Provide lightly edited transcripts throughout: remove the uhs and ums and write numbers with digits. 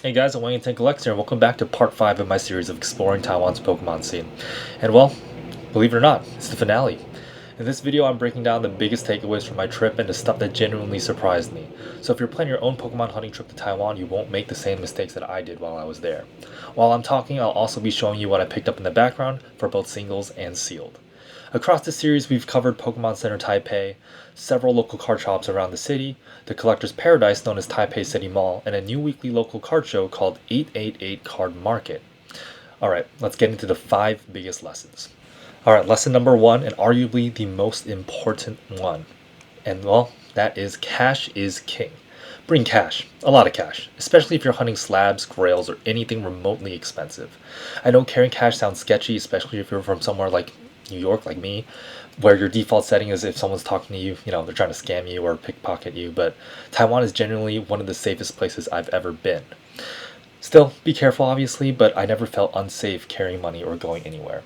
Hey guys, awangatang.collects here, and welcome back to part 5 of my series of exploring Taiwan's Pokemon scene. And well, believe it or not, it's the finale. In this video, I'm breaking down the biggest takeaways from my trip and the stuff that genuinely surprised me. So if you're planning your own Pokemon hunting trip to Taiwan, you won't make the same mistakes that I did while I was there. While I'm talking, I'll also be showing you what I picked up in the background for both singles and sealed. Across the series, we've covered Pokemon Center Taipei, several local card shops around the city, the collector's paradise known as Taipei City Mall, and a new weekly local card show called 888 Card Market. Alright, let's get into the 5 biggest lessons. Alright, lesson number 1, and arguably the most important one. And well, that is cash is king. Bring cash, a lot of cash, especially if you're hunting slabs, grails, or anything remotely expensive. I know carrying cash sounds sketchy, especially if you're from somewhere like New York, like me, where your default setting is if someone's talking to you, they're trying to scam you or pickpocket you, but Taiwan is generally one of the safest places I've ever been. Still, be careful obviously, but I never felt unsafe carrying money or going anywhere.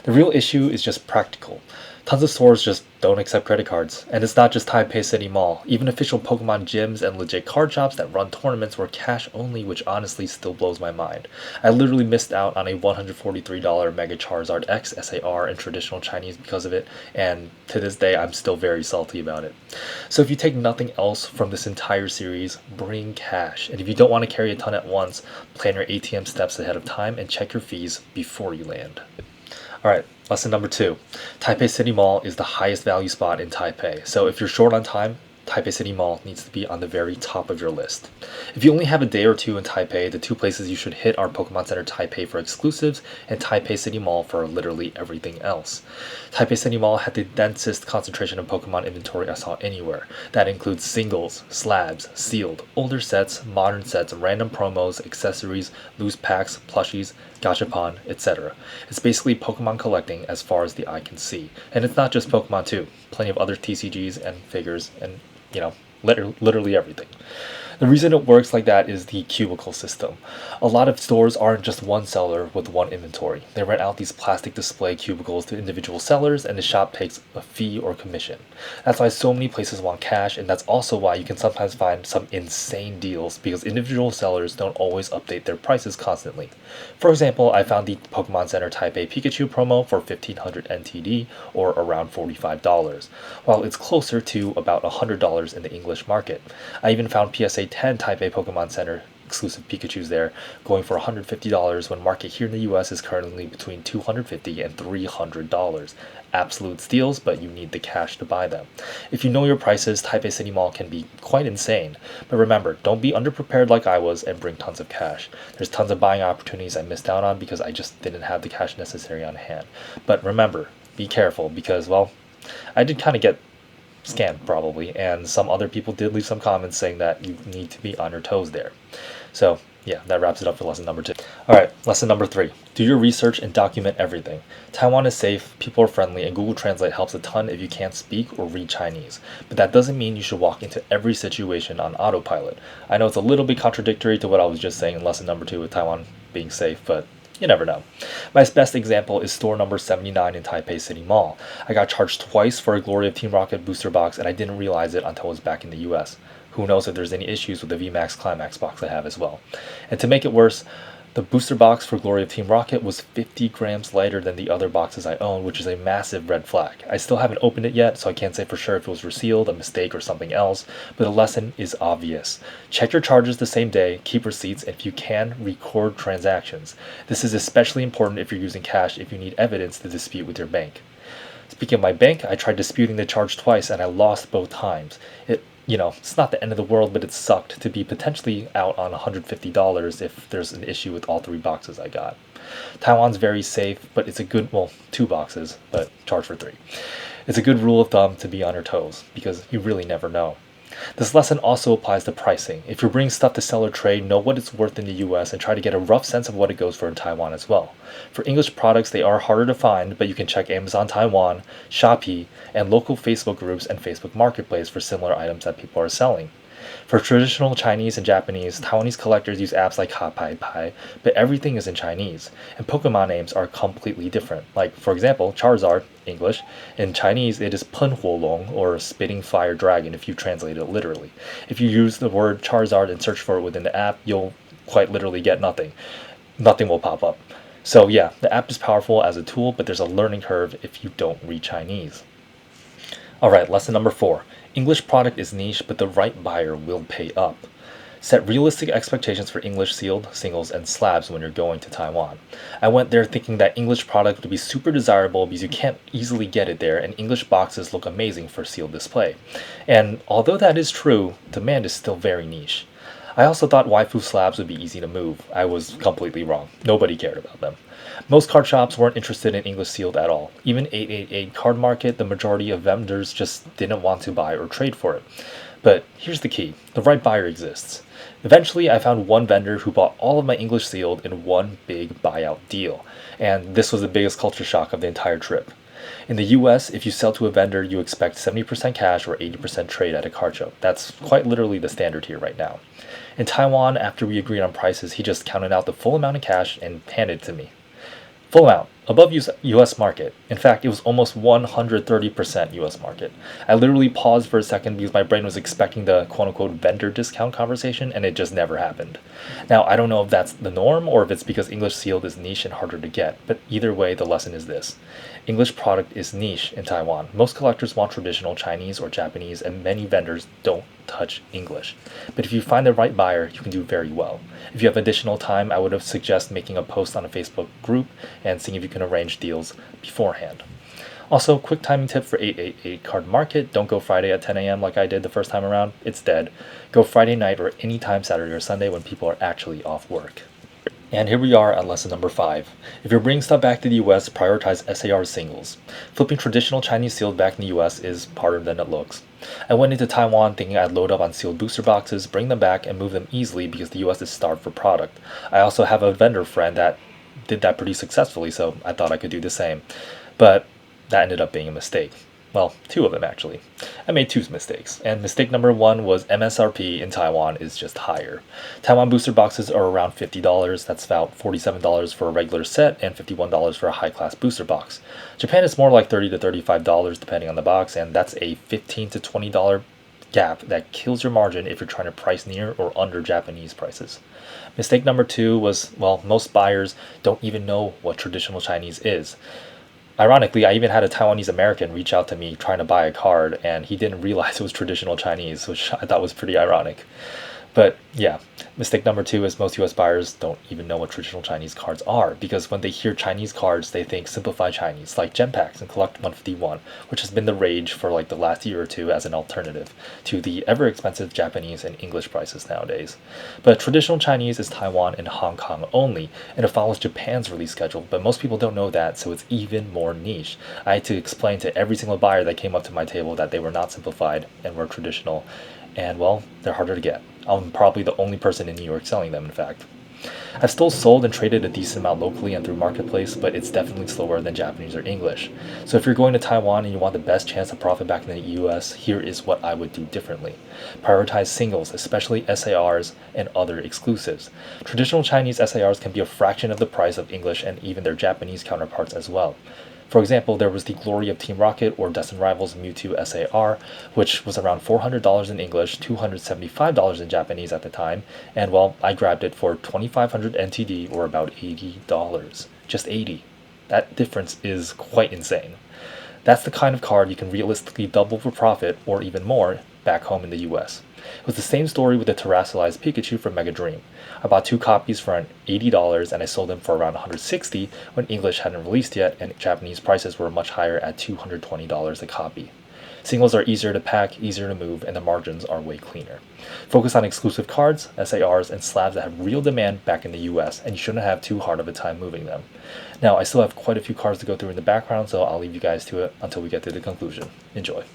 The real issue is just practical. Tons of stores just don't accept credit cards, and it's not just Taipei City Mall. Even official Pokemon gyms and legit card shops that run tournaments were cash only, which honestly still blows my mind. I literally missed out on a $143 Mega Charizard X SAR in traditional Chinese because of it, and to this day I'm still very salty about it. So if you take nothing else from this entire series, bring cash. And if you don't want to carry a ton at once, plan your ATM steps ahead of time and check your fees before you land. Alright, lesson number 2. Taipei City Mall is the highest value spot in Taipei, so if you're short on time, Taipei City Mall needs to be on the very top of your list. If you only have a day or two in Taipei, the two places you should hit are Pokemon Center Taipei for exclusives and Taipei City Mall for literally everything else. Taipei City Mall had the densest concentration of Pokemon inventory I saw anywhere. That includes singles, slabs, sealed, older sets, modern sets, random promos, accessories, loose packs, plushies, gachapon, etc. It's basically Pokemon collecting as far as the eye can see. And it's not just Pokemon too. Plenty of other TCGs and figures and literally everything. The reason it works like that is the cubicle system. A lot of stores aren't just one seller with one inventory. They rent out these plastic display cubicles to individual sellers, and the shop takes a fee or commission. That's why so many places want cash, and that's also why you can sometimes find some insane deals because individual sellers don't always update their prices constantly. For example, I found the Pokemon Center Taipei Pikachu promo for 1500 NTD or around $45, while it's closer to about $100 in the English market. I even found PSA 10 Taipei Pokemon Center exclusive Pikachus there, going for $150 when market here in the US is currently between $250 and $300. Absolute steals, but you need the cash to buy them. If you know your prices, Taipei City Mall can be quite insane. But remember, don't be underprepared like I was and bring tons of cash. There's tons of buying opportunities I missed out on because I just didn't have the cash necessary on hand. But remember, be careful because, well, I did kind of get scammed probably, and some other people did leave some comments saying that you need to be on your toes there. So yeah, that wraps it up for lesson number 2. Alright, lesson number 3. Do your research and document everything. Taiwan is safe, people are friendly, and Google Translate helps a ton if you can't speak or read Chinese. But that doesn't mean you should walk into every situation on autopilot. I know it's a little bit contradictory to what I was just saying in lesson number 2 with Taiwan being safe, but you never know. My best example is store number 79 in Taipei City Mall. I got charged twice for a Glory of Team Rocket booster box, and I didn't realize it until I was back in the US. Who knows if there's any issues with the VMAX Climax box I have as well. And to make it worse, the booster box for Glory of Team Rocket was 50 grams lighter than the other boxes I own, which is a massive red flag. I still haven't opened it yet, so I can't say for sure if it was resealed, a mistake, or something else, but the lesson is obvious. Check your charges the same day, keep receipts, and if you can, record transactions. This is especially important if you're using cash if you need evidence to dispute with your bank. Speaking of my bank, I tried disputing the charge twice and I lost both times. It's not the end of the world, but it sucked to be potentially out on $150 if there's an issue with all 3 boxes I got. Taiwan's very safe, but it's a good, 2 boxes, but charge for 3. It's a good rule of thumb to be on your toes, because you really never know. This lesson also applies to pricing. If you're bringing stuff to sell or trade, know what it's worth in the US and try to get a rough sense of what it goes for in Taiwan as well. For English products, they are harder to find, but you can check Amazon Taiwan, Shopee, and local Facebook groups and Facebook Marketplace for similar items that people are selling. For traditional Chinese and Japanese, Taiwanese collectors use apps like HaPaiPai, but everything is in Chinese, and Pokemon names are completely different. Like, for example, Charizard, English, in Chinese it is 喷火龙, or spitting fire dragon if you translate it literally. If you use the word Charizard and search for it within the app, you'll quite literally get nothing. Nothing will pop up. So yeah, the app is powerful as a tool, but there's a learning curve if you don't read Chinese. Alright, lesson number 4. English product is niche, but the right buyer will pay up. Set realistic expectations for English sealed, singles, and slabs when you're going to Taiwan. I went there thinking that English product would be super desirable because you can't easily get it there, and English boxes look amazing for sealed display. And although that is true, demand is still very niche. I also thought waifu slabs would be easy to move. I was completely wrong. Nobody cared about them. Most card shops weren't interested in English sealed at all. Even 888 Card Market, the majority of vendors just didn't want to buy or trade for it. But here's the key. The right buyer exists. Eventually, I found one vendor who bought all of my English sealed in one big buyout deal. And this was the biggest culture shock of the entire trip. In the US, if you sell to a vendor, you expect 70% cash or 80% trade at a card show. That's quite literally the standard here right now. In Taiwan, after we agreed on prices, he just counted out the full amount of cash and handed it to me. Full amount, above US market. In fact, it was almost 130% US market. I literally paused for a second because my brain was expecting the quote-unquote vendor discount conversation, and it just never happened. Now, I don't know if that's the norm or if it's because English sealed is niche and harder to get, but either way, the lesson is this. English product is niche in Taiwan. Most collectors want traditional Chinese or Japanese, and many vendors don't touch English. But if you find the right buyer, you can do very well. If you have additional time, I would have suggest making a post on a Facebook group and seeing if you can arrange deals beforehand. Also, quick timing tip for 888 Card Market. Don't go Friday at 10 a.m. like I did the first time around. It's dead. Go Friday night or anytime Saturday or Sunday when people are actually off work. And here we are at lesson number 5. If you're bringing stuff back to the US, prioritize SAR singles. Flipping traditional Chinese sealed back in the US is harder than it looks. I went into Taiwan thinking I'd load up on sealed booster boxes, bring them back, and move them easily because the US is starved for product. I also have a vendor friend that did that pretty successfully, so I thought I could do the same. But that ended up being a mistake. Well, 2 of them actually. I made 2 mistakes, and mistake number 1 was MSRP in Taiwan is just higher. Taiwan booster boxes are around $50, that's about $47 for a regular set and $51 for a high-class booster box. Japan is more like $30 to $35 depending on the box, and that's a $15 to $20 gap that kills your margin if you're trying to price near or under Japanese prices. Mistake number 2 was, well, most buyers don't even know what traditional Chinese is. Ironically, I even had a Taiwanese American reach out to me trying to buy a card, and he didn't realize it was traditional Chinese, which I thought was pretty ironic. But yeah, mistake number 2 is most US buyers don't even know what traditional Chinese cards are, because when they hear Chinese cards, they think simplified Chinese, like gem packs and Collect 151, which has been the rage for like the last year or 2 as an alternative to the ever expensive Japanese and English prices nowadays. But traditional Chinese is Taiwan and Hong Kong only, and it follows Japan's release schedule, but most people don't know that, so it's even more niche. I had to explain to every single buyer that came up to my table that they were not simplified and were traditional, and well, they're harder to get. I'm probably the only person in New York selling them, in fact. I've still sold and traded a decent amount locally and through Marketplace, but it's definitely slower than Japanese or English. So if you're going to Taiwan and you want the best chance of profit back in the US, here is what I would do differently. Prioritize singles, especially SARs and other exclusives. Traditional Chinese SARs can be a fraction of the price of English and even their Japanese counterparts as well. For example, there was the Glory of Team Rocket or Destin Rivals Mewtwo SAR, which was around $400 in English, $275 in Japanese at the time, and well, I grabbed it for 2,500 NTD or about $80. Just 80. That difference is quite insane. That's the kind of card you can realistically double for profit or even more back home in the US. It was the same story with the terrestrialized Pikachu from Mega Dream. I bought 2 copies for around $80 and I sold them for around $160 when English hadn't released yet and Japanese prices were much higher at $220 a copy. Singles are easier to pack, easier to move, and the margins are way cleaner. Focus on exclusive cards, SARs, and slabs that have real demand back in the US, and you shouldn't have too hard of a time moving them. Now, I still have quite a few cards to go through in the background, so I'll leave you guys to it until we get to the conclusion. Enjoy.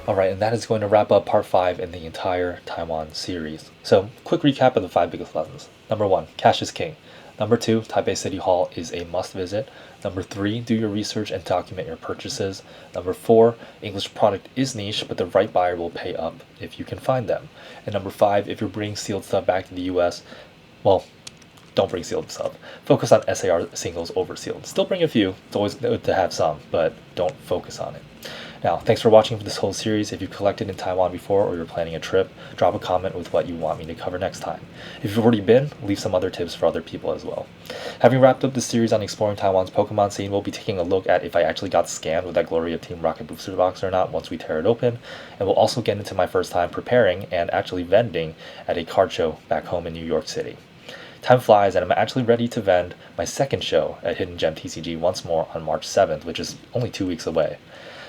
Alright, and that is going to wrap up part 5 in the entire Taiwan series. So, quick recap of the 5 biggest lessons. Number 1, cash is king. Number 2, Taipei City Hall is a must visit. Number 3, do your research and document your purchases. Number 4, English product is niche, but the right buyer will pay up if you can find them. And number 5, if you're bringing sealed stuff back to the US, well, don't bring sealed stuff. Focus on SAR singles over sealed. Still bring a few. It's always good to have some, but don't focus on it. Now, thanks for watching this whole series. If you've collected in Taiwan before or you're planning a trip, drop a comment with what you want me to cover next time. If you've already been, leave some other tips for other people as well. Having wrapped up this series on exploring Taiwan's Pokemon scene, we'll be taking a look at if I actually got scammed with that Gloria Team Rocket Booster box or not once we tear it open, and we'll also get into my first time preparing and actually vending at a card show back home in New York City. Time flies, and I'm actually ready to vend my second show at Hidden Gem TCG once more on March 7th, which is only 2 weeks away.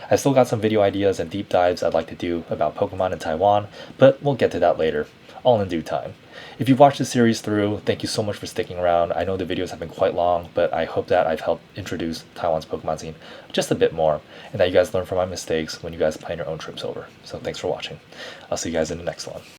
I've still got some video ideas and deep dives I'd like to do about Pokemon in Taiwan, but we'll get to that later, all in due time. If you've watched the series through, thank you so much for sticking around. I know the videos have been quite long, but I hope that I've helped introduce Taiwan's Pokemon scene just a bit more, and that you guys learn from my mistakes when you guys plan your own trips over. So thanks for watching. I'll see you guys in the next one.